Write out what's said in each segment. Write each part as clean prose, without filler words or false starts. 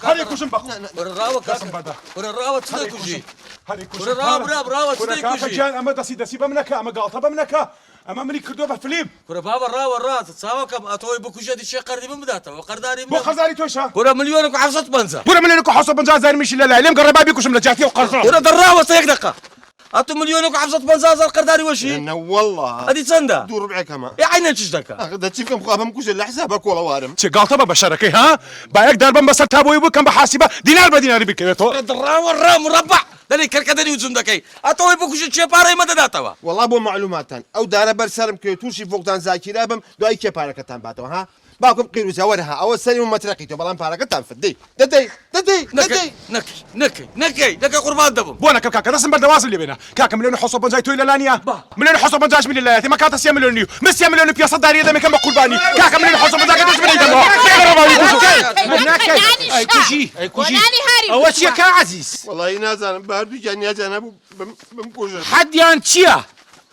هەری کوژم بە وەرە دەسم بەدا ڕاوە چ دەکوژی هەری کوژم وەرە ڕاوە چ کاکە دەکوژی گیان ئەمە دەسی بەم نەکە ئەمە گاڵتە بەم نەکە ئەمە منی کردووە بە فلیم کورە بابە ڕاوە چاوەکەم ئەتۆی بکوژێتی چێ قەردی من بداتەوە قەرداری بۆ خەزاری تۆشە کورە ملیۆنێک و 750 بورە ملێنێک و 750 میشی لەلای لێم گەڕێ بابی کوشم لە جاتی و قەرزۆ کورە دەڕاوە سە 1 دقە ئەتو ملیۆنێک و 750 قەرداری وەشی انا والله ئەدی چەندە دو ربع كمان عینە چش دەکە اخذ تشيكم خابم كوش اللي حسابك والله وارم چێ گاڵتە بە بەشەرەکەی ها با یەک دەربەم بەسەر تابۆی بکەم بە حاسیبە دینار بە دیناری بکەوێتەوە دڕاوە ڕا مربع دەری کەرکەدەری وجوم دەکەی ئەتۆی بکوژی چێ پارەی مەدەداتەوە والله بو معلوماتان او دار برسرم كيتوشي فوقتان زاكيرا بم دو اي كي باركتان باتو ها باكم قيرو زورها او سليم مترقيتو بلان باركتان فدي ددي نەکەی قوربان دەبم بۆ نەکەم کاکە دەستم بەردەوازم لێ بێنە کاکە ملیۆن و 750 تۆی لەلانیە ملیۆن و 750 میلی لەلایەتی مە کاتە 3 ملیۆن من 3 ملیۆن و 500 داریە دەمێکم بە قوربانی کاکە ملیۆن و 750 دەست بنەی دەمەوە ئەوە چییە کا عەزیز والله نازانم باردو جان يا جناب بمكوش حەدیان چییە؟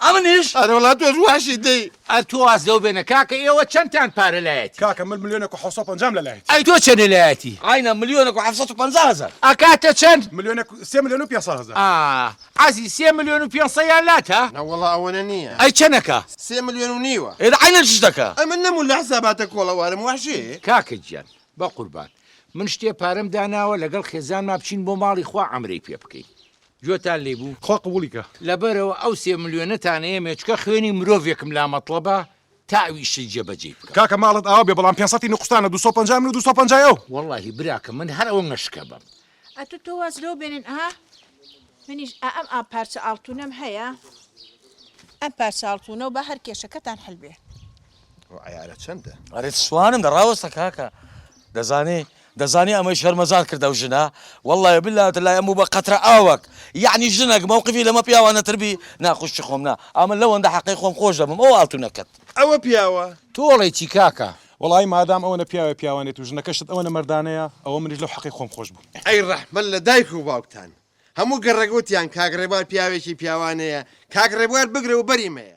ئەمنیش انا والله تو وحشي دي ئەتۆ واز لەو بێنە کاکە ئێوە چەندتان پارە لایەتی؟ کاکە من ملیۆنێک و 750 لەلایەتی ئەی تۆ چەند لایەتی؟ عینە ملیۆنێک و 750 ئەکاتە چەند؟ ملیۆنێک 3 ملیۆن و 500 عەزیز 3 ملیۆن و 500 لاتە؟ انا والله اولانيه ئەی چەندەکە؟ 3 مليون ونيوه ئێرە عینە چش دەکە اما نمو اللي حساباتك والله وارم وحشي کاکە گیان بە قوربان من شتێ پارەم داناوە لەگەڵ خێزانما بچین بۆ ماڵی خوا عەمرەی پێ بکەین گوێتان لێبوو خوا قبولیکە لەبەرەوە ئەو 3 ملیۆنەتانەیە مێچکە خوێنی مرۆڤێکم لا مەطلبە تاویشی جێبەجێ بکەم کاکە ماڵت ئاوا بێ بەڵام 500 نقستانە 250 من و 250 واللهی براکە من هەر ئەوە نەشکە بم ئەتو تۆ واز لەو بێنن ئەها منیش ئەم پارچە ئاڵتونەم هەیە ئەم پارچە ئاڵتونە و بە هەر کێشەکەتان هەلبێ عيالة شنده ئەرێ سوانم دەڕاوەستە کاکە دەزانی ئەمەی شەرمەزار کردە و ژنا والله بالله لای ئەموو بە قەترە ئاوەک یعنی ژنێک مووقفی لەمە پیاوانەتر بی ناخوشی خۆم نا ئەمە لەوەندە حەقی خۆم خۆش دەبم ئەو ئاڵتونەکەت او بياوه تۆڵێکی کاکە وڵی مادام ئەوە پیاوانێت و ژنەکەشت ئەوە مەردانەیە ئەوە منیش لەو حەقی خۆم خۆش بوو اي رحمة الله دايكو باوكتان همو قرقوتيان كاك ريبوار بياويشي بياوانيا كاك ريبوار بقري وبريمية